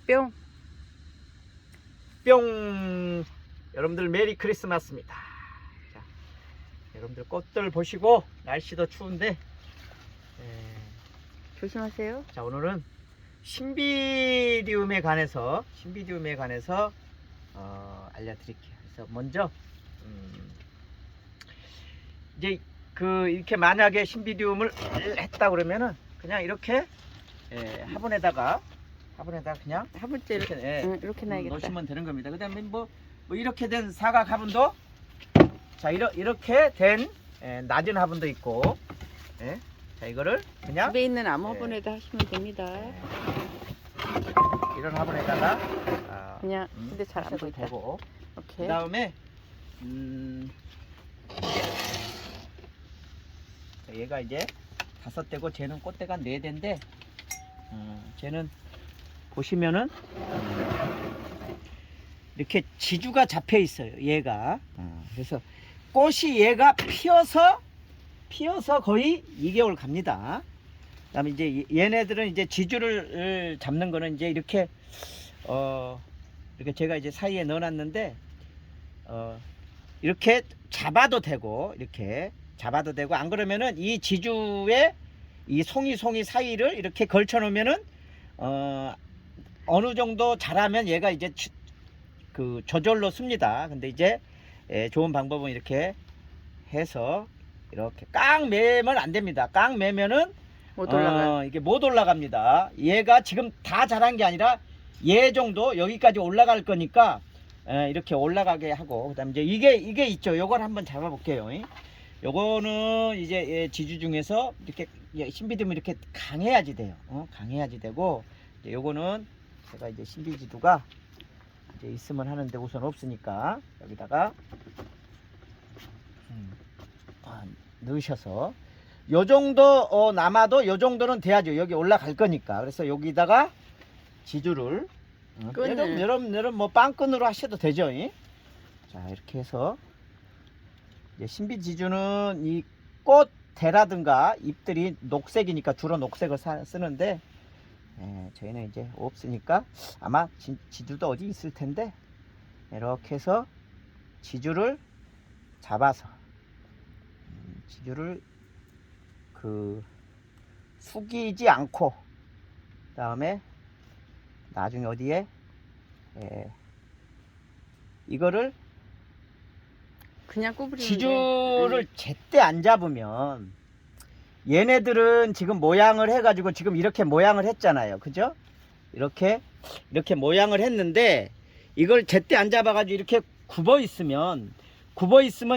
뿅. 뿅. 여러분들 메리 크리스마스입니다. 자, 여러분들 꽃들 보시고 날씨도 추운데 조심하세요. 자, 오늘은 신비디움에 관해서 알려드릴게요. 그래서 먼저 이제 이렇게 만약에 신비디움을 했다 그러면은 그냥 이렇게 화분에다가 그냥 화분째를 이렇게 놔야겠다. 놓으시면 되는 겁니다. 그 다음에 뭐 이렇게 된 사각 화분도, 자, 이렇게 된 낮은 화분도 있고, 자, 이거를 그냥 집에 있는 아무 화분에다 하시면 됩니다. 이런 화분에다가 그냥 근데 잘 안 하셔도 보이다. 되고, 오케이. 그 다음에 얘가 이제 5대고 쟤는 꽃대가 4대인데 쟤는 보시면은 이렇게 지주가 잡혀 있어요. 얘가 그래서 꽃이 얘가 피어서 거의 2개월 갑니다. 그다음에 이제 얘네들은 이제 지주를 잡는 거는 이제 이렇게 제가 이제 사이에 넣어놨는데 이렇게 잡아도 되고, 안 그러면은 이 지주에 이 송이 사이를 이렇게 걸쳐 놓으면은 어느 정도 자라면 얘가 이제 저절로 씁니다. 근데 이제 좋은 방법은 이렇게 해서 이렇게 깡 매면 안 됩니다. 깡 매면은 못 올라가요. 이게 못 올라갑니다. 얘가 지금 다 자란 게 아니라 얘 정도 여기까지 올라갈 거니까 이렇게 올라가게 하고, 그다음에 이제 이게 있죠. 요걸 한번 잡아 볼게요. 요거는 이제 지주 중에서 이렇게 신비디움이 이렇게 강해야지 돼요. 강해야지 되고, 이제 요거는 제가 이제 신비지두가 이제 있으면 하는데 우선 없으니까 여기다가 넣으셔서 요 정도 남아도 요 정도는 돼야죠. 여기 올라갈 거니까. 그래서 여기다가 지주를 여러분 뭐 빵끈으로 하셔도 되죠. 자, 이렇게 해서 이제 신비지주는 이 꽃대라든가 잎들이 녹색이니까 주로 녹색을 쓰는데 저희는 이제 없으니까 아마 지주도 어디 있을 텐데 이렇게 해서 지주를 잡아서 지주를 숙이지 않고, 그다음에 나중에 어디에 이거를 그냥 구부리는데 지주를 제때 안 잡으면 얘네들은 지금 모양을 해가지고 지금 이렇게 모양을 했잖아요. 그죠? 이렇게 모양을 했는데 이걸 제때 안 잡아가지고 이렇게 굽어 있으면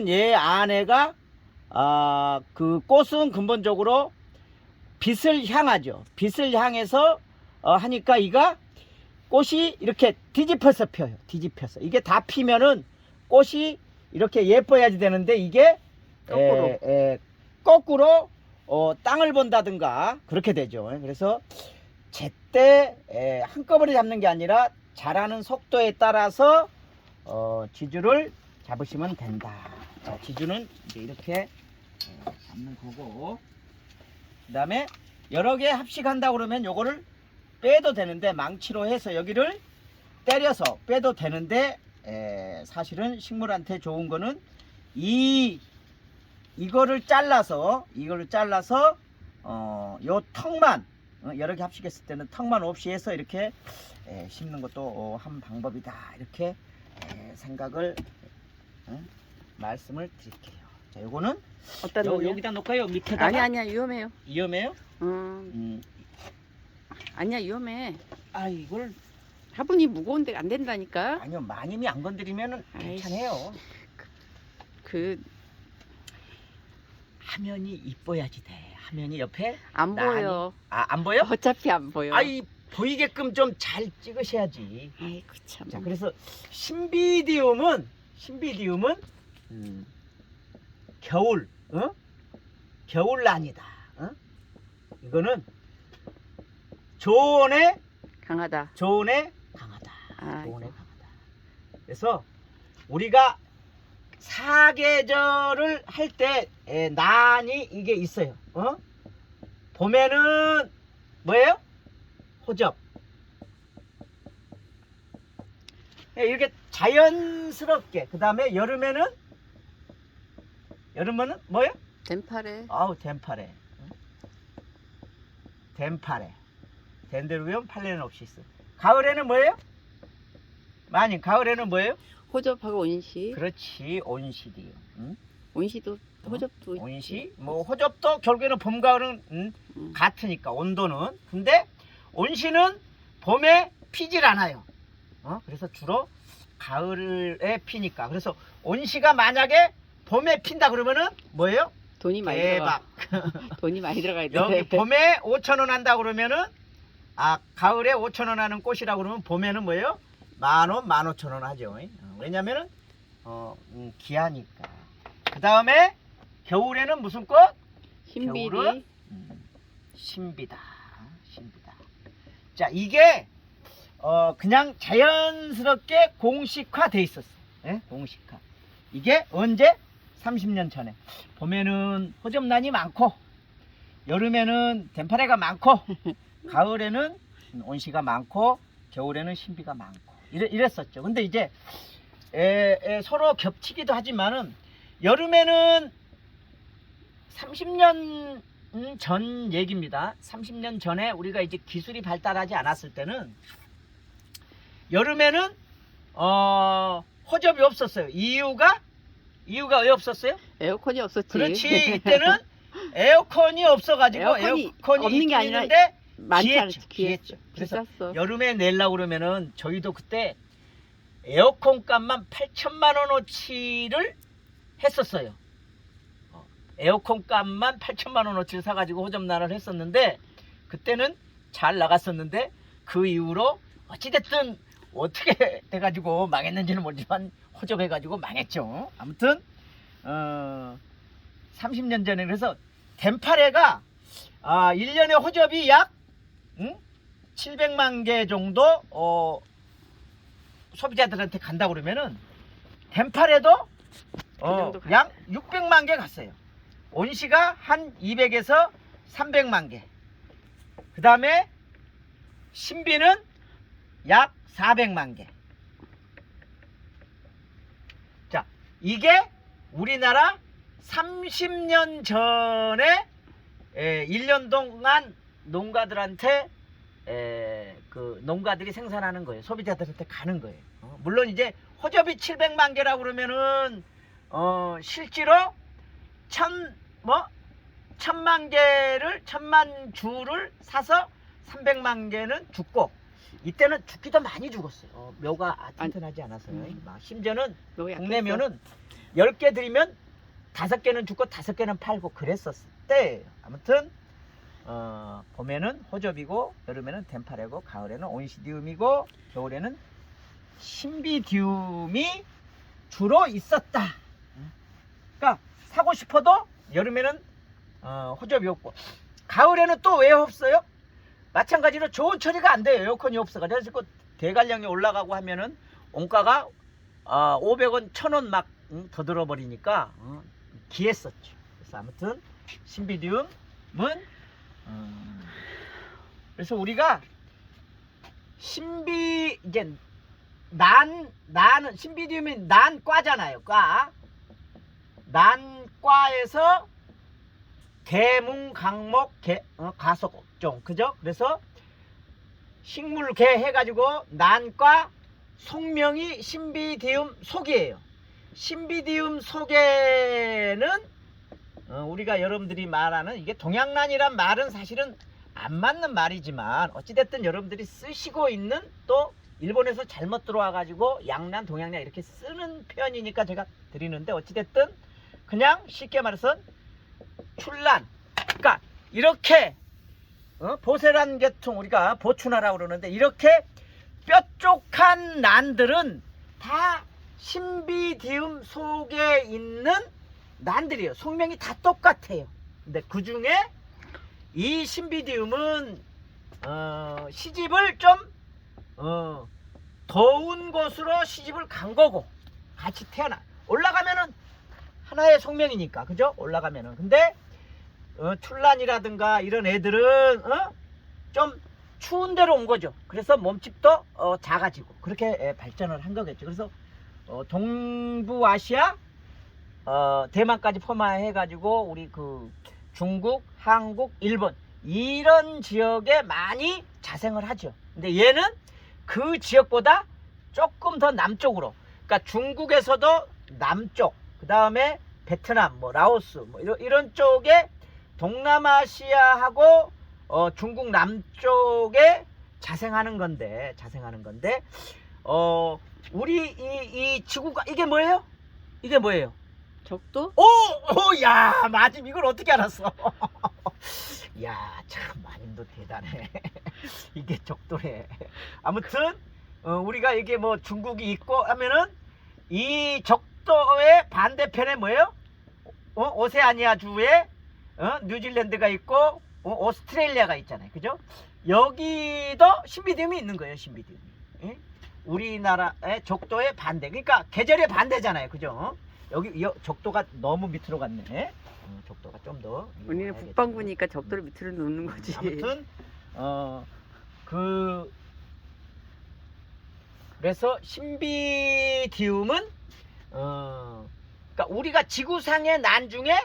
얘 안에가 그 꽃은 근본적으로 빛을 향하죠. 빛을 향해서 하니까 이가 꽃이 이렇게 뒤집혀서 펴요. 이게 다 피면은 꽃이 이렇게 예뻐야지 되는데 이게 거꾸로 땅을 본다든가 그렇게 되죠. 그래서 제때 한꺼번에 잡는 게 아니라 자라는 속도에 따라서 지주를 잡으시면 된다. 자, 지주는 이제 이렇게 잡는 거고, 그 다음에 여러 개 합식한다 그러면 요거를 빼도 되는데, 망치로 해서 여기를 때려서 빼도 되는데, 사실은 식물한테 좋은 거는 이거를 잘라서 요 턱만 여러 개 합식했을 때는 턱만 없이 해서 이렇게 심는 것도 한 방법이다. 이렇게 생각을 말씀을 드릴게요. 자, 요거는 여기다 놓을까요? 밑에다가? 아니야 위험해요. 위험해요? 아니야 위험해. 이걸 화분이 무거운데 안 된다니까. 아니요, 마님이 안 건드리면은 괜찮아요. 화면이 이뻐야지 돼. 화면이 옆에 안 보여. 안 보여? 어차피 안 보여. 보이게끔 좀 잘 찍으셔야지. 아이고 참. 자, 그래서 신비디움은 겨울난이다. 이거는 조온에 강하다. 강하다. 아이고. 그래서 우리가 사계절을 할 때 난이 이게 있어요. 봄에는 뭐예요? 호접. 이렇게 자연스럽게. 그 다음에 여름에는 뭐요? 덴파레. 아우 덴파레. 덴파레. 덴데르비움 팔레노프시스. 가을에는 뭐예요? 마님 가을에는 뭐예요? 호접하고 온시. 그렇지 온시디움. 응? 온시도 호접도 있지. 온시 뭐 호접도 결국에는 봄 가을은 같으니까 온도는. 근데 온시는 봄에 피질 않아요. 그래서 주로 가을에 피니까. 그래서 온시가 만약에 봄에 핀다 그러면은 뭐예요? 돈이 많이 대박. 들어가. 돈이 많이 들어가야 돼. 여기 봄에 5,000원 한다 그러면은 가을에 5,000원 하는 꽃이라고 그러면 봄에는 뭐예요? 10,000원, 15,000원 하죠. 왜냐면은 기하니까. 그 다음에 겨울에는 무슨 꽃? 흰비리. 겨울은 신비다. 신비다. 자, 이게 그냥 자연스럽게 공식화돼 있었어. 예? 공식화. 이게 언제? 30년 전에. 봄에는 호접란이 많고, 여름에는 덴파레가 많고, 가을에는 온시가 많고, 겨울에는 신비가 많고, 이랬었죠. 근데 이제 서로 겹치기도 하지만은 여름에는 30년 전 얘기입니다. 30년 전에 우리가 이제 기술이 발달하지 않았을 때는 여름에는 호접이 없었어요. 이유가 왜 없었어요? 에어컨이 없었지. 그렇지. 이때는 에어컨이 없어가지고 에어컨이 에어컨이 없는 게 있긴 아니라 있는데 많지 않지. 귀했죠. 그래서 비쌌어. 여름에 내려고 그러면은 저희도 그때 에어컨 값만 8천만 원어치를 했었어요. 에어컨 값만 8천만 원어치를 사가지고 호접란을 했었는데 그때는 잘 나갔었는데 그 이후로 어찌됐든 어떻게 돼가지고 망했는지는 모르지만 호접해가지고 망했죠. 아무튼 30년 전에 그래서 덴파레가 1년에 호접이 약 700만 개 정도 소비자들한테 간다 그러면은 덴파레도 약 600만 개 갔어요. 온시가 한 200에서 300만 개. 그 다음에 신비는 약 400만 개. 자, 이게 우리나라 30년 전에 1년 동안 농가들한테 그 농가들이 생산하는 거예요. 소비자들한테 가는 거예요. 물론 이제 호접이 700만 개라고 그러면은 실제로 1,000만 주를 사서 300만 개는 죽고 이때는 죽기도 많이 죽었어요. 묘가 튼튼하지 않아서요. 심지어는 국내면은 10개 들이면 5개는 죽고 5개는 팔고 그랬었을 때. 아무튼 봄에는 호접이고 여름에는 덴파레고 가을에는 온시디움이고 겨울에는 신비디움이 주로 있었다. 그러니까 사고 싶어도 여름에는 호접이 없고 가을에는 또 왜 없어요? 마찬가지로 좋은 처리가 안 돼요. 에어컨이 없어가지고 그래서 대관령이 올라가고 하면은 원가가 500원, 1,000원 막 더 들어버리니까 기했었죠. 그래서 아무튼 신비디움은 그래서 우리가 이제 난은 신비디움이 난과잖아요. 난과에서 개문 강목 가속종 그죠? 그래서 식물계 해가지고 난과 속명이 신비디움 속이에요. 신비디움 속에는 우리가 여러분들이 말하는 이게 동양란이란 말은 사실은 안 맞는 말이지만 어찌됐든 여러분들이 쓰시고 있는 또 일본에서 잘못 들어와 가지고 양란 동양란 이렇게 쓰는 표현이니까 제가 드리는데 어찌됐든 그냥 쉽게 말해서 출란 그러니까 이렇게 보세란 계통 우리가 보추나라고 그러는데 이렇게 뾰족한 난들은 다 신비디움 속에 있는 난들이에요. 속명이 다 똑같아요. 근데 그 중에 이 신비디움은 시집을 좀 더운 곳으로 시집을 간 거고 같이 태어나 올라가면은 하나의 속명이니까 그죠? 올라가면은 근데 출란이라든가 이런 애들은 좀 추운 데로 온 거죠. 그래서 몸집도 작아지고 그렇게 발전을 한 거겠죠. 그래서 동부아시아 대만까지 포함해 가지고 우리 그 중국, 한국, 일본 이런 지역에 많이 자생을 하죠. 근데 얘는 그 지역보다 조금 더 남쪽으로, 그러니까 중국에서도 남쪽, 그 다음에 베트남, 뭐 라오스, 뭐 이런 쪽에 동남아시아하고 중국 남쪽에 자생하는 건데, 우리 이 지구가 이게 뭐예요? 이게 뭐예요? 적도? 야, 마침 이걸 어떻게 알았어? 야, 참 마님도 대단해. 이게 적도래. 아무튼 우리가 이게 뭐 중국이 있고 하면은 이 적도의 반대편에 뭐예요? 오세아니아주에 뉴질랜드가 있고 오스트레일리아가 있잖아요. 그죠? 여기도 신비디움이 있는 거예요. 신비디움이. 예? 우리나라의 적도의 반대. 그러니까 계절의 반대잖아요. 그죠? 여기 적도가 너무 밑으로 갔네. 적도가 좀 더. 우리는 북반구니까 적도를 밑으로 놓는 거지. 아무튼 그래서 신비디움은 그러니까 우리가 지구상의 난 중에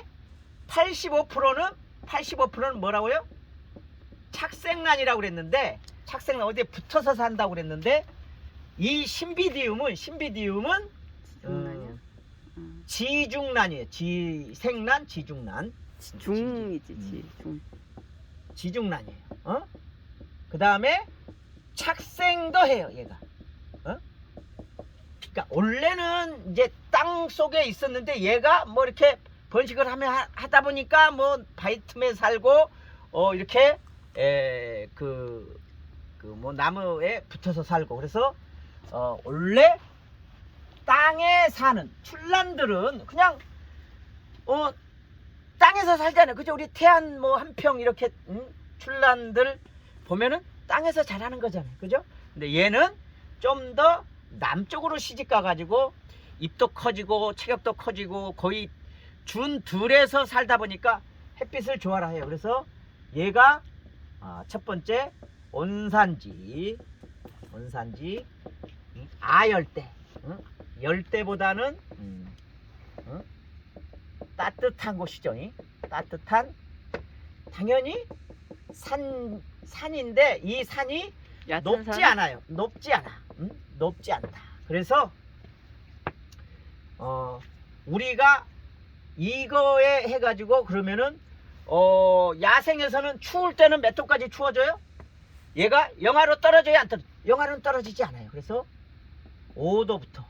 85%는 뭐라고요? 착색난이라고 그랬는데, 착색난 어디에 붙어서 산다고 그랬는데, 이 신비디움은 지중난이야? 지중난이에요. 지생난, 지중난. 중이지, 지중난이에요. 그 다음에 착생도 해요, 얘가. 그러니까 원래는 이제 땅 속에 있었는데 얘가 뭐 이렇게 번식을 하다 보니까 뭐 바위 틈에 살고 이렇게 뭐 나무에 붙어서 살고, 그래서 원래 땅에 사는 출란들은 그냥 땅에서 살잖아요. 그죠? 우리 태안 뭐 한평 이렇게 출란들 보면은 땅에서 자라는 거잖아요. 그죠? 근데 얘는 좀 더 남쪽으로 시집 가가지고 입도 커지고 체격도 커지고 거의 준들에서 살다 보니까 햇빛을 좋아라 해요. 그래서 얘가 첫 번째 온산지 아열대, 열대보다는 따뜻한 곳이죠. 따뜻한, 당연히 산인데 이 산이 높지 않아요. 높지 않다. 그래서 우리가 이거에 해가지고 그러면은 야생에서는 추울 때는 몇 도까지 추워져요? 얘가 영하로 떨어져요? 안 떨어져요? 영하로는 떨어지지 않아요. 그래서 5도부터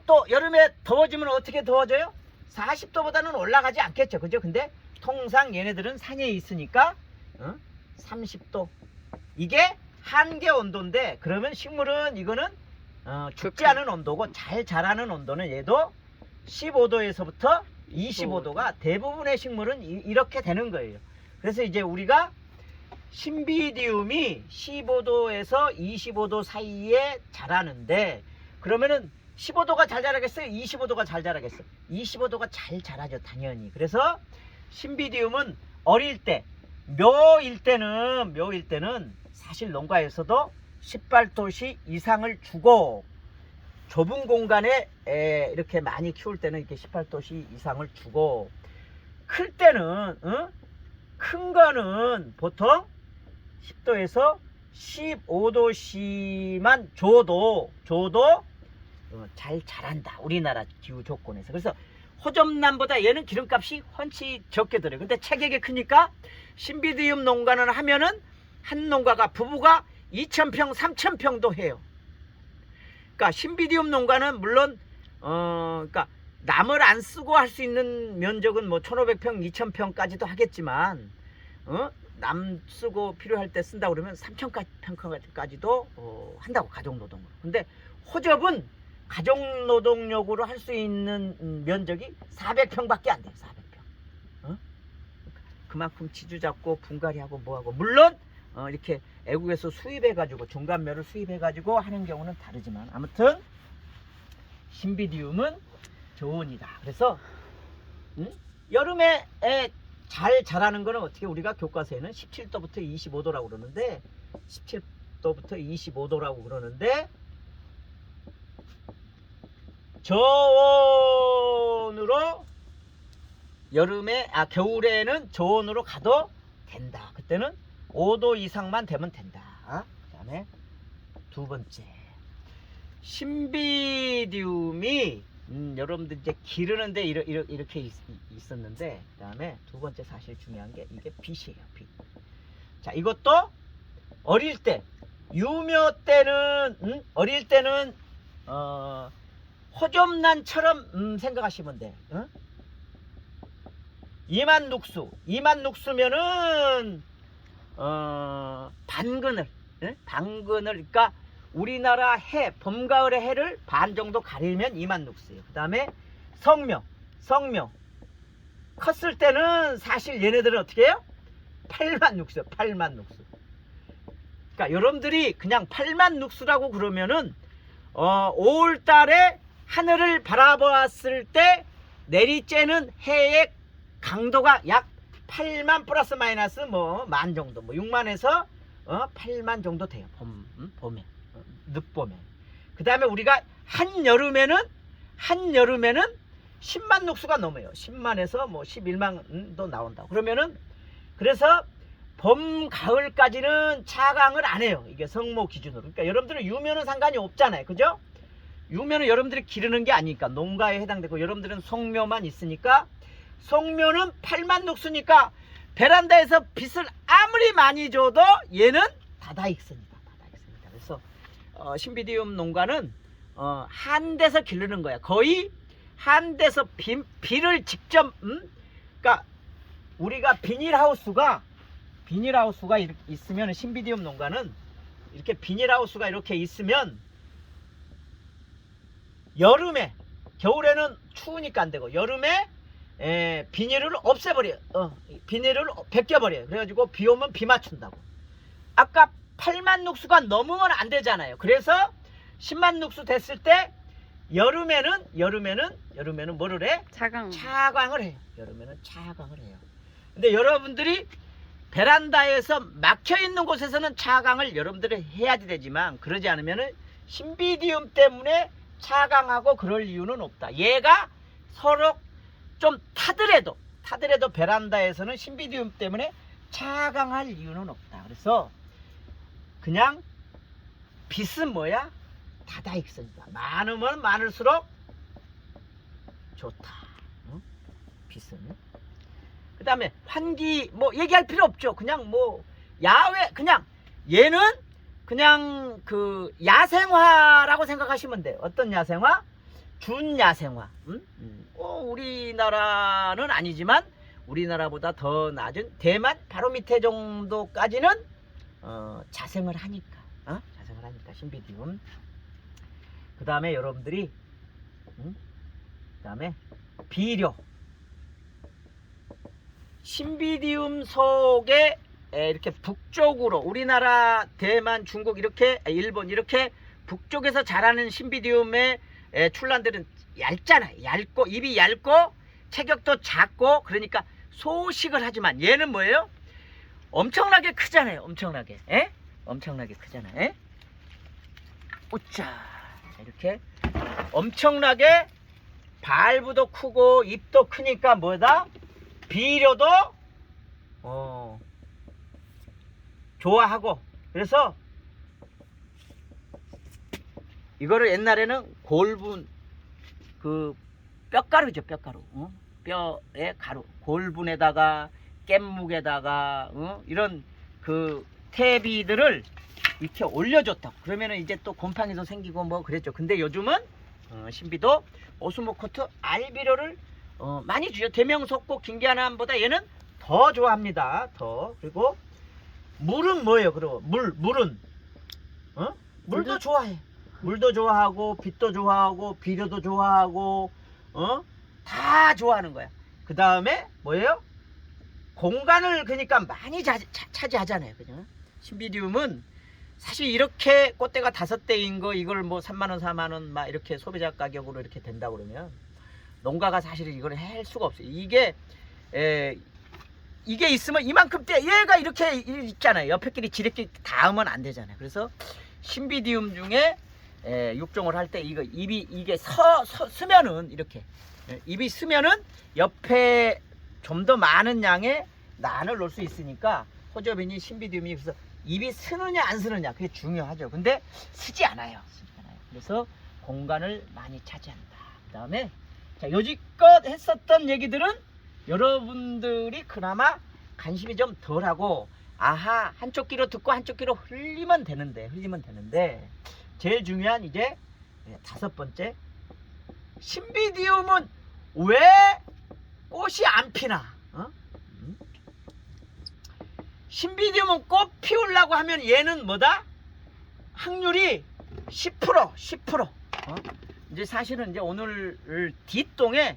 또 여름에 더워지면 어떻게 더워져요? 40도보다는 올라가지 않겠죠. 그죠? 근데 통상 얘네들은 산에 있으니까 30도, 이게 한계 온도인데, 그러면 식물은 이거는 죽지 않은 온도고 잘 자라는 온도는 얘도 15도에서부터 25도가 대부분의 식물은 이렇게 되는 거예요. 그래서 이제 우리가 신비디움이 15도에서 25도 사이에 자라는데, 그러면은 15도가 잘 자라겠어요? 25도가 잘 자라겠어요? 25도가 잘 자라죠, 당연히. 그래서 신비디움은 어릴 때, 묘일 때는 사실 농가에서도 18도씨 이상을 주고, 좁은 공간에 이렇게 많이 키울 때는 이렇게 18도씨 이상을 주고, 클 때는 큰 거는 보통 10도에서 15도씨만 줘도 잘 자란다, 우리나라 기후 조건에서. 그래서 호접란보다 얘는 기름값이 훨씬 적게 들어요. 근데 체격이 크니까 신비디움 농가는 하면은 한 농가가 부부가 2,000평 3,000평도 해요. 그러니까 신비디움 농가는 물론 그러니까 남을 안 쓰고 할 수 있는 면적은 뭐 1,500평 2,000평까지도 하겠지만 남 쓰고 필요할 때 쓴다 그러면 3,000평까지도 한다고, 가족노동으로. 근데 호접은 가족노동력으로 할 수 있는 면적이 400평밖에 안 돼요. 400평. 그만큼 지주 잡고 분갈이하고 뭐하고, 물론 이렇게 애국에서 수입해가지고 중간묘를 수입해가지고 하는 경우는 다르지만, 아무튼 신비디움은 좋으니다. 그래서 여름에 잘 자라는 거는 어떻게 우리가 교과서에는 17도부터 25도라고 그러는데 17도부터 25도라고 그러는데 저온으로 겨울에는 저온으로 가도 된다. 그때는 5도 이상만 되면 된다. 그 다음에 두 번째, 신비디움이 여러분들 이제 기르는데 이렇게 있었는데, 그 다음에 두 번째 사실 중요한 게 이게 빛이에요. 빛. 자, 이것도 어릴 때, 유묘 때는 어릴 때는 호접란처럼 생각하시면 돼. 이만눅수면은 반그늘, 그러니까 우리나라 봄가을의 해를 반 정도 가리면 이만눅수예요. 그 다음에 성묘 컸을 때는 사실 얘네들은 어떻게 해요? 8만눅수예요. 8만눅수. 그러니까 여러분들이 그냥 8만눅수라고 그러면은 5월달에 하늘을 바라보았을 때 내리쬐는 해의 강도가 약 8만 플러스 마이너스 만 정도, 6만에서 8만 정도 돼요. 봄에, 늦봄에. 그 다음에 우리가 한여름에는 10만 녹수가 넘어요. 10만에서 11만도 나온다. 그러면은 그래서 봄, 가을까지는 차강을 안 해요. 이게 성모 기준으로. 그러니까 여러분들은 유묘는 상관이 없잖아요. 그죠? 유묘는 여러분들이 기르는 게 아니니까 농가에 해당되고, 여러분들은 송묘만 있으니까, 송묘는 8만 녹수니까 베란다에서 빛을 아무리 많이 줘도 얘는 다다익선이다. 그래서 신비디움 농가는 한 데서 기르는 거야. 거의 한 데서 비를 직접 그러니까 우리가 비닐하우스가 있으면, 신비디움 농가는 이렇게 비닐하우스가 이렇게 있으면 여름에, 겨울에는 추우니까 안 되고, 여름에 비닐을 없애버려요. 비닐을 벗겨버려요. 그래가지고 비 오면 비 맞춘다고. 아까 8만 녹수가 넘으면 안 되잖아요. 그래서 10만 녹수 됐을 때 여름에는 뭐를 해? 차광을 해요. 여름에는 차광을 해요. 근데 여러분들이 베란다에서 막혀있는 곳에서는 차광을 여러분들이 해야지 되지만, 그러지 않으면은 신비디움 때문에 차광하고 그럴 이유는 없다. 얘가 서로 좀 타더라도 베란다에서는 신비디움 때문에 차광할 이유는 없다. 그래서 그냥 빛은 뭐야? 다다익선이다. 많으면 많을수록 좋다. 빛은. 그 다음에 환기 얘기할 필요 없죠. 그냥 야외, 그냥 얘는 그냥 그 야생화라고 생각하시면 돼요. 어떤 야생화? 준야생화. 우리나라는 아니지만 우리나라보다 더 낮은 대만 바로 밑에 정도까지는 자생을 하니까. 신비디움. 그 다음에 여러분들이 그 다음에 비료. 신비디움 속에 이렇게 북쪽으로, 우리나라, 대만, 중국, 이렇게 일본 이렇게 북쪽에서 자라는 신비디움의 출란들은 얇잖아요. 입이 얇고 체격도 작고, 그러니까 소식을 하지만 얘는 뭐예요? 엄청나게 크잖아요. 엄청나게 크잖아요. 우짜, 이렇게 엄청나게 발부도 크고 입도 크니까 뭐다? 비료도 좋아하고. 그래서 이거를 옛날에는 골분, 그 뼈가루죠. 뼈가루. 뼈의 가루. 골분에다가 깻묵에다가 이런 그 태비들을 이렇게 올려줬다고. 그러면은 이제 또 곰팡이도 생기고 그랬죠. 근데 요즘은 신비도 오스모코트 알비료를 많이 주죠. 대명석고 김계환암보다 얘는 더 좋아합니다. 더. 그리고 물은 뭐예요? 그리고 물은 물도 좋아해. 물도 좋아하고 빛도 좋아하고 비료도 좋아하고 다 좋아하는 거야. 그 다음에 뭐예요? 공간을 그러니까 많이 차지하잖아요. 그죠? 신비디움은 사실 이렇게 꽃대가 5대인 거, 이걸 3만원 4만원 막 이렇게 소비자 가격으로 이렇게 된다 그러면 농가가 사실 이걸 할 수가 없어요. 이게 이게 있으면 이만큼 떼 얘가 이렇게 있잖아요. 옆에 끼리 지렛끼리 닿으면 안 되잖아요. 그래서 신비디움 중에 육종을 할 때 이거 입이 이게 쓰면은 이렇게 입이 쓰면은 옆에 좀 더 많은 양의 난을 놓을 수 있으니까 호접이니 신비디움이 그래서 입이 쓰느냐 안 쓰느냐 그게 중요하죠. 근데 쓰지 않아요. 그래서 공간을 많이 차지한다. 그다음에 자 여지껏 했었던 얘기들은 여러분들이 그나마 관심이 좀 덜하고 아하 한쪽 귀로 듣고 한쪽 귀로 흘리면 되는데 제일 중요한 이제 5번째 신비디움은 왜 꽃이 안 피나? 신비디움은 꽃 피우려고 하면 얘는 뭐다? 확률이 10%. 이제 사실은 이제 오늘 뒷동에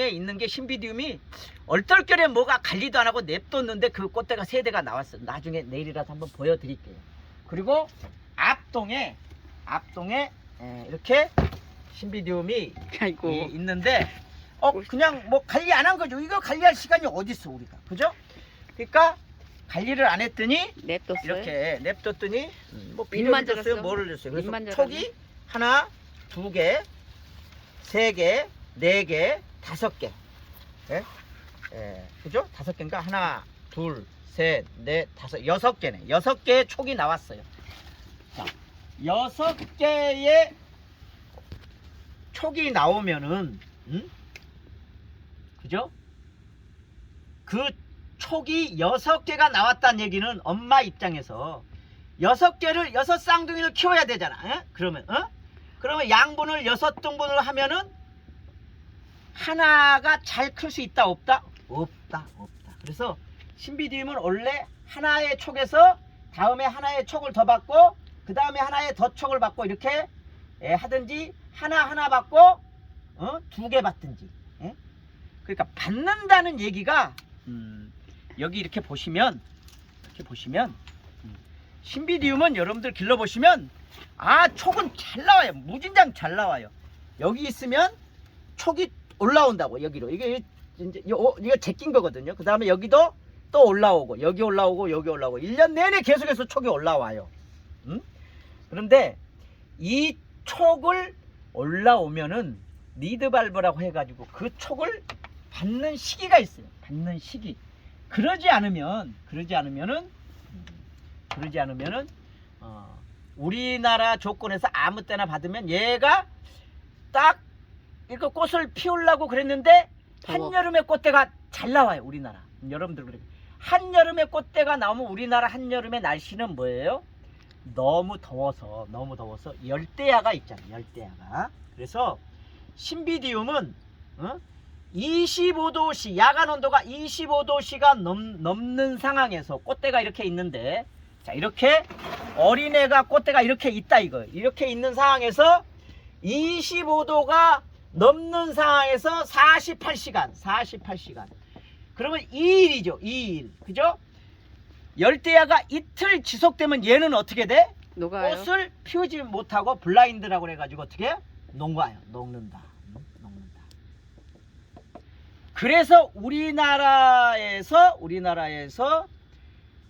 있는 게 신비디움이 얼떨결에 뭐가 관리도 안 하고 냅뒀는데 그 꽃대가 3대가 나왔어요. 나중에 내일이라도 한번 보여드릴게요. 그리고 앞동에 이렇게 신비디움이 아이고. 있는데 그냥 뭐 관리 안 한 거죠. 이거 관리할 시간이 어디 있어 우리가, 그죠? 그러니까 관리를 안 했더니 냅뒀어요. 이렇게 냅뒀더니 뭐 잎만 비료를 줬어요, 자랐어. 뭐를 줬어요. 그래서 잎만 촉이 하나, 2개, 3개, 4개, 5개. 그죠? 5개인가? 하나, 둘, 셋, 넷, 5, 6개네. 6개의 촉이 나왔어요. 자, 6개의 촉이 나오면은, 그죠? 그 촉이 6개가 나왔다는 얘기는 엄마 입장에서 6개를 6쌍둥이를 키워야 되잖아. 그러면 양분을 6등분을 하면은 하나가 잘 클 수 있다 없다? 없다. 그래서 신비디움은 원래 하나의 촉에서 다음에 하나의 촉을 더 받고 그 다음에 하나의 더 촉을 받고 이렇게 하든지 하나 받고 2개 받든지. 그러니까 받는다는 얘기가 여기 이렇게 보시면 신비디움은 여러분들 길러보시면 촉은 잘 나와요. 무진장 잘 나와요. 여기 있으면 촉이 올라온다고. 여기로 이게 이거 제낀 거거든요. 그 다음에 여기도 또 올라오고 여기 올라오고 1년 내내 계속해서 촉이 올라와요. 그런데 이 촉을 올라오면은 리드발브라고 해가지고 그 촉을 받는 시기가 있어요. 받는 시기. 그러지 않으면은 우리나라 조건에서 아무 때나 받으면 얘가 딱 이거 꽃을 피우려고 그랬는데 한여름에 꽃대가 잘 나와요. 우리나라 여러분들 그래요. 한여름에 꽃대가 나오면 우리나라 한여름의 날씨는 뭐예요? 너무 더워서 열대야가 있잖아요. 열대야가. 그래서 신비디움은 25도씨 야간 온도가 25도씨가 넘는 상황에서 꽃대가 이렇게 있는데 자 이렇게 어린애가 꽃대가 이렇게 있다 이거. 이렇게 있는 상황에서 25도가 넘는 상황에서 48시간 그러면 2일이죠. 2일. 그죠? 열대야가 이틀 지속되면 얘는 어떻게 돼? 녹아요. 꽃을 피우지 못하고 블라인드라고 해가지고 어떻게 녹는다. 그래서 우리나라에서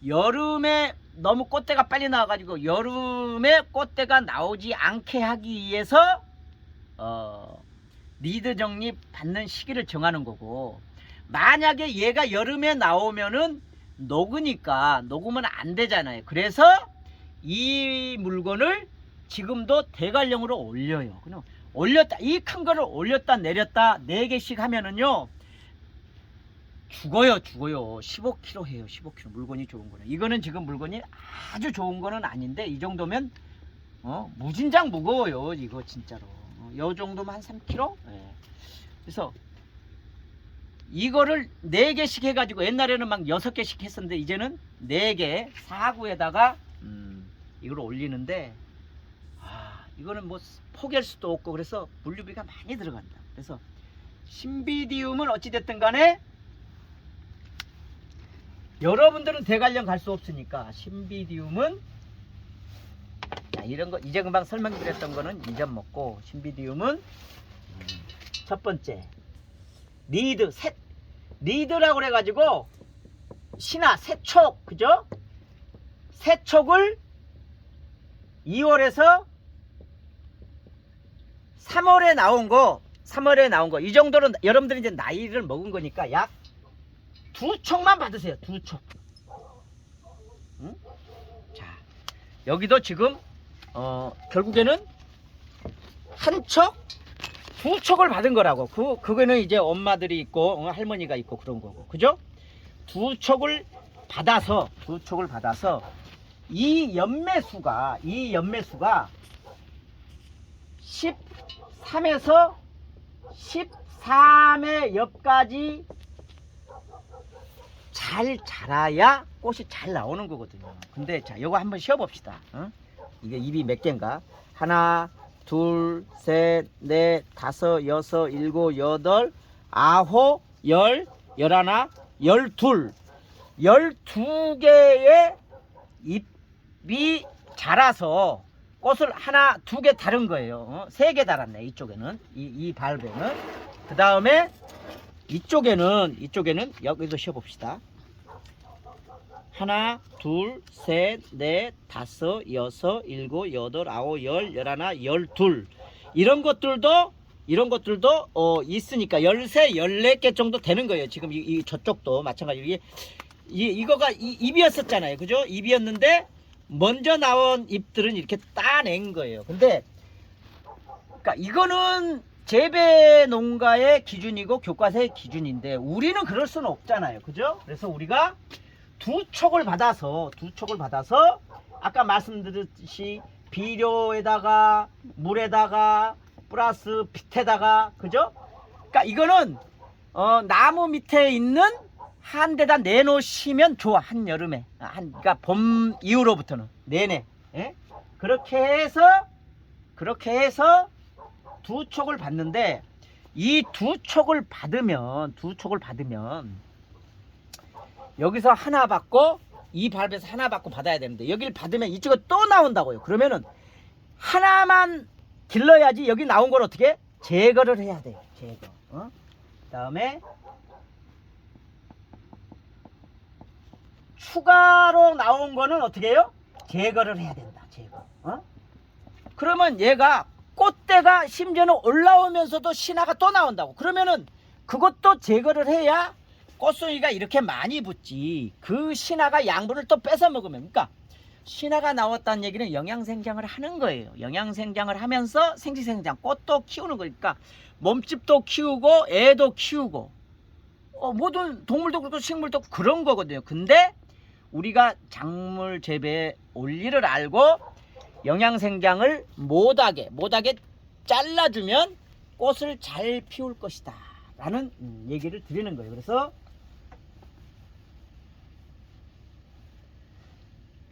여름에 너무 꽃대가 빨리 나와가지고 여름에 꽃대가 나오지 않게 하기 위해서 리드 정립 받는 시기를 정하는 거고 만약에 얘가 여름에 나오면은 녹으면 안 되잖아요. 그래서 이 물건을 지금도 대관령으로 올려요. 그냥 올렸다 이 큰 거를 올렸다 내렸다 4개씩 하면은요 죽어요. 15kg 해요. 15kg 물건이 좋은 거는. 이거는 지금 물건이 아주 좋은 거는 아닌데 이 정도면 무진장 무거워요. 이거 진짜로. 요 정도면 한 3kg? 네. 그래서 이거를 4개씩 해가지고 옛날에는 막 6개씩 했었는데 이제는 4개 4구에다가 이걸 올리는데 이거는 뭐 포기할 수도 없고 그래서 물류비가 많이 들어간다. 그래서 신비디움은 어찌됐든 간에 여러분들은 대관령 갈 수 없으니까 신비디움은 자, 이런 거 이제 금방 설명드렸던 거는 잊어먹고 신비디움은 첫 번째 리드 리드라고 그래가지고 신화 세촉, 그죠? 세촉을 2월에서 3월에 나온 거, 이 정도로 여러분들이 이제 나이를 먹은 거니까 약 2촉만 받으세요. 2촉. 응? 자, 여기도 지금 결국에는 한 촉, 2촉을 받은 거라고. 그거는 이제 엄마들이 있고 할머니가 있고 그런 거고, 그죠? 2촉을 받아서 이 연매수가 13에서 13의 옆까지 잘 자라야 꽃이 잘 나오는 거거든요. 근데 자, 요거 한번 쉬어봅시다. 이게 잎이 몇 개인가? 하나, 둘, 셋, 넷, 다섯, 여섯, 일곱, 여덟, 아홉, 열, 열하나, 12. 12개의 잎이 자라서 꽃을 하나, 2개 다른 거예요. 3개 달았네. 이쪽에는 이 발베는. 그 다음에 이쪽에는 여기서 쉬어봅시다. 하나, 둘, 셋, 넷, 다섯, 여섯, 일곱, 여덟, 아홉, 열, 열하나, 12. 이런 것들도 있으니까 13, 14개 정도 되는 거예요. 지금 이 저쪽도 마찬가지로 이거가 잎이었었잖아요. 그죠? 잎이었는데 먼저 나온 잎들은 이렇게 따낸 거예요. 근데 그러니까 이거는 재배 농가의 기준이고 교과서의 기준인데 우리는 그럴 수는 없잖아요. 그죠? 그래서 우리가 2촉을 받아서 아까 말씀드렸듯이 비료에다가 물에다가 플러스 빛에다가, 그죠? 그러니까 이거는 나무 밑에 있는 한 데다 내놓으시면 좋아. 한여름에 그러니까 봄 이후로부터는 내내. 예? 그렇게 해서 2촉을 받는데 이 2촉을 받으면 여기서 하나 받고 이 밟에서 하나 받고 받아야 되는데 여기를 받으면 이쪽에 또 나온다고요. 그러면은 하나만 길러야지. 여기 나온 걸 어떻게 제거를 해야 돼요. 제거. 그다음에 추가로 나온 거는 어떻게 해요? 제거를 해야 된다. 제거. 그러면 얘가 꽃대가 심지어는 올라오면서도 신화가 또 나온다고. 그러면은 그것도 제거를 해야 꽃송이가 이렇게 많이 붙지. 그 신화가 양분을 또 뺏어 먹으면, 그러니까 신화가 나왔다는 얘기는 영양생장을 하는 거예요. 영양생장을 하면서 생식생장, 꽃도 키우는 거니까 몸집도 키우고 애도 키우고 모든 동물도 그렇고 식물도 그런 거거든요. 근데 우리가 작물 재배에 원리를 알고 영양생장을 못하게 잘라주면 꽃을 잘 피울 것이다 라는 얘기를 드리는 거예요. 그래서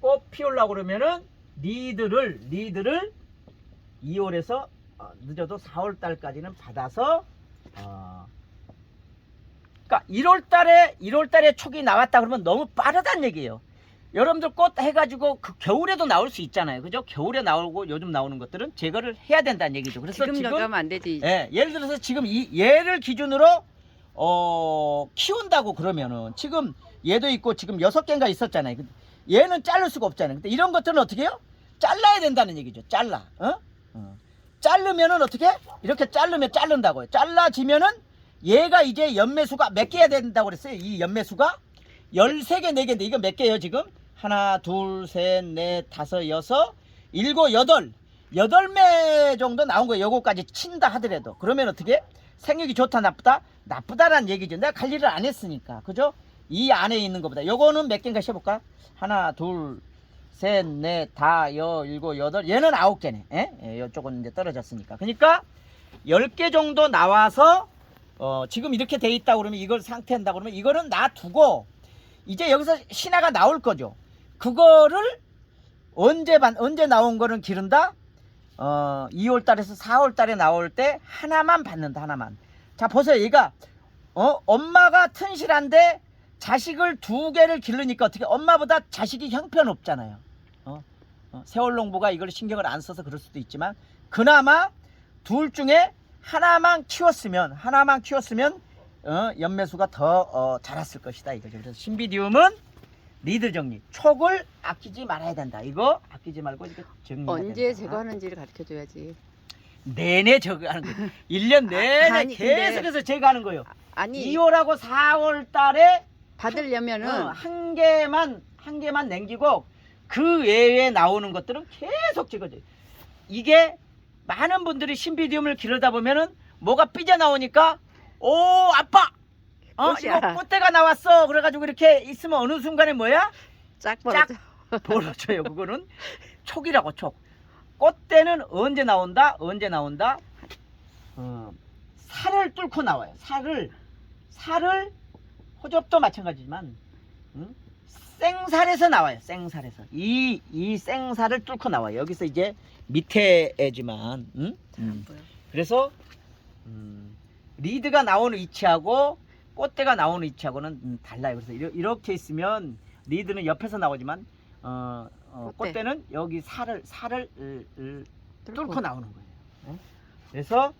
꽃 피우려고 그러면은 리드를 2월에서 늦어도 4월 달까지는 받아서 그러니까 1월 달에 촉이 나왔다 그러면 너무 빠르다는 얘기예요. 여러분들 꽃 해가지고 그 겨울에도 나올 수 있잖아요. 그죠? 겨울에 나오고 요즘 나오는 것들은 제거를 해야 된다는 얘기죠. 그래서 지금 저기하면 안 되지. 예, 예를 들어서 지금 얘를 기준으로 키운다고 그러면은 지금 얘도 있고 지금 6개인가 있었잖아요. 얘는 자를 수가 없잖아요. 근데 이런 것들은 어떻게 해요? 잘라야 된다는 얘기죠. 자르면은 어떻게? 이렇게 자른다고요. 잘라지면은 얘가 이제 연매수가 몇 개야 된다고 그랬어요. 이 연매수가 13개, 4개인데 이거 몇 개예요 지금? 하나, 둘, 셋, 넷, 다섯, 여섯, 일곱, 여덟. 8매 정도 나온 거예요. 요거까지 친다 하더라도. 그러면 어떻게? 생육이 좋다, 나쁘다? 나쁘다라는 얘기죠. 내가 관리를 안 했으니까. 그죠? 이 안에 있는 것보다. 요거는 몇 개인가 해볼까? 하나, 둘, 셋, 넷, 다, 일곱, 여덟. 얘는 9개네. 예? 요쪽은 이제 떨어졌으니까. 그러니까 10개 정도 나와서 지금 이렇게 돼 있다 그러면 이걸 상태한다 그러면 이거는 놔두고 이제 여기서 신화가 나올 거죠. 그거를 언제 나온 거는 기른다? 2월 달에서 4월 달에 나올 때 하나만 받는다. 하나만. 자, 보세요. 얘가 엄마가 튼실한데 자식을 2개를 기르니까 어떻게? 엄마보다 자식이 형편없잖아요. 세월농부가 이걸 신경을 안 써서 그럴 수도 있지만 그나마 둘 중에 하나만 키웠으면 연매수가 더 자랐을 것이다 이거죠. 그래서 신비디움은 리드 정리, 촉을 아끼지 말아야 된다. 이거 아끼지 말고 이거 정리해야 언제 된다. 제거하는지를 가르쳐 줘야지. 내내 제거하는 거예요. 1년 내내 아니, 근데- 계속해서 제거하는 거예요. 아니 2월하고 4월 달에 받으려면은 한 개만 남기고 그 외에 나오는 것들은 계속 찍어줘요. 이게 많은 분들이 신비디움을 기르다 보면은 뭐가 삐져나오니까 오 아빠 꽃이야. 이거 꽃대가 나왔어 그래가지고 이렇게 있으면 어느 순간에 뭐야 짝 벌어져. 벌어져요. 그거는 촉이라고 촉. 꽃대는 언제 나온다 살을 뚫고 나와요. 살을 호접도 마찬가지지만 생살에서 나와요. 생살에서 이 생살을 뚫고 나와요. 여기서 이제 밑에지만 안 보여. 그래서 리드가 나오는 위치하고 꽃대가 나오는 위치하고는 달라요. 그래서 이렇게 있으면 리드는 옆에서 나오지만 꽃대는 여기 살을 뚫고 나오는 거예요. 그래서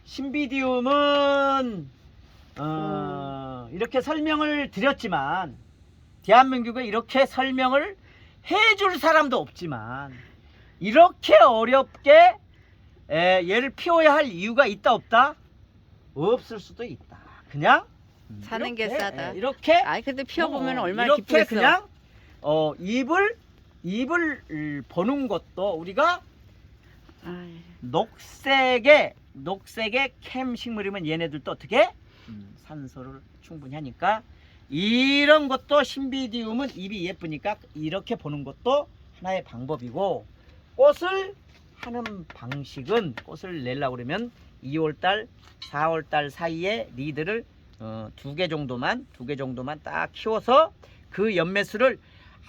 신비디움은 이렇게 설명을 드렸지만 대한민국에 이렇게 설명을 해줄 사람도 없지만 이렇게 어렵게 얘를 피워야 할 이유가 있다 없다? 없을 수도 있다. 그냥 사는 게 이렇게, 싸다. 이렇게 아이 근데 피워보면 얼마나 이렇게 기쁘겠어. 그냥 잎을 보는 것도 우리가 아이, 녹색의 캠 식물이면 얘네들도 어떻게 산소를 충분히 하니까 이런 것도 신비디움은 잎이 예쁘니까 이렇게 보는 것도 하나의 방법이고 꽃을 하는 방식은 꽃을 내려고 그러면 2월달 4월달 사이에 리드를 두 개 정도만 딱 키워서 그 연매수를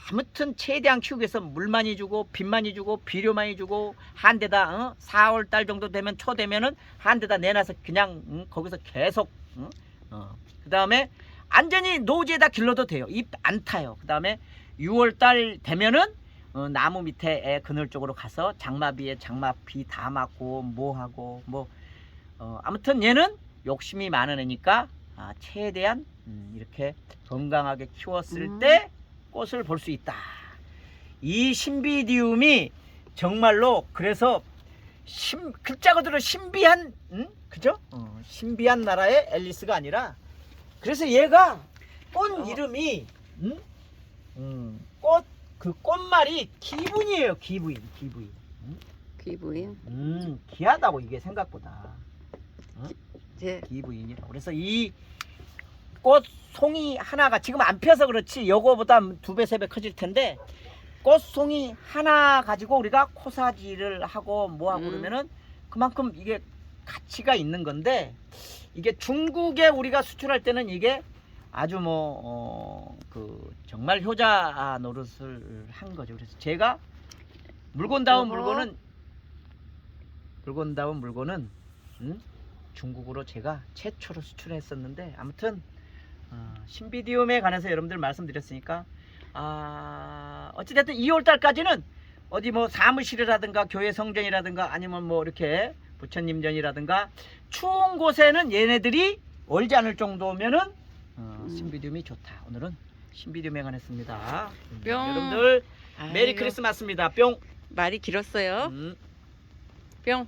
아무튼 최대한 키우기 위해서 물 많이 주고 빛 많이 주고 비료 많이 주고 한 대다 4월달 정도 되면 초 되면은 한 대다 내놔서 그냥 거기서 계속 그 다음에 완전히 노지에다 길러도 돼요. 잎 안 타요. 그 다음에 6월달 되면은 나무 밑에 그늘 쪽으로 가서 장마비에 장마비 다 맞고 뭐하고 아무튼 얘는 욕심이 많은 애니까 최대한 이렇게 건강하게 키웠을 때 꽃을 볼 수 있다. 이 신비디움이 정말로 그래서 글자 그대로 신비한 그죠? 신비한 나라의 앨리스가 아니라 그래서 얘가 꽃 이름이 그 꽃말이 기분이에요. 기부인. 기부인. 귀하다고 이게 생각보다. 제 기부인이라고. 그래서 이 꽃송이 하나가 지금 안 펴서 그렇지 요거보다 2배 3배 커질 텐데 꽃송이 하나 가지고 우리가 코사지를 하고 뭐하고 그러면은 그만큼 이게 가치가 있는 건데 이게 중국에 우리가 수출할 때는 이게 아주 정말 효자 노릇을 한 거죠. 그래서 제가 물건다운 물건은 중국으로 제가 최초로 수출했었는데 아무튼 신비디움에 관해서 여러분들 말씀드렸으니까 어찌됐든 2월달까지는 어디 사무실이라든가 교회 성전이라든가 아니면 이렇게 부처님 전이라든가 추운 곳에는 얘네들이 얼지 않을 정도면은 신비디움이 좋다. 오늘은 신비디움에 관했습니다. 뿅. 여러분들 메리 아이고, 크리스마스입니다. 뿅. 말이 길었어요. 뿅.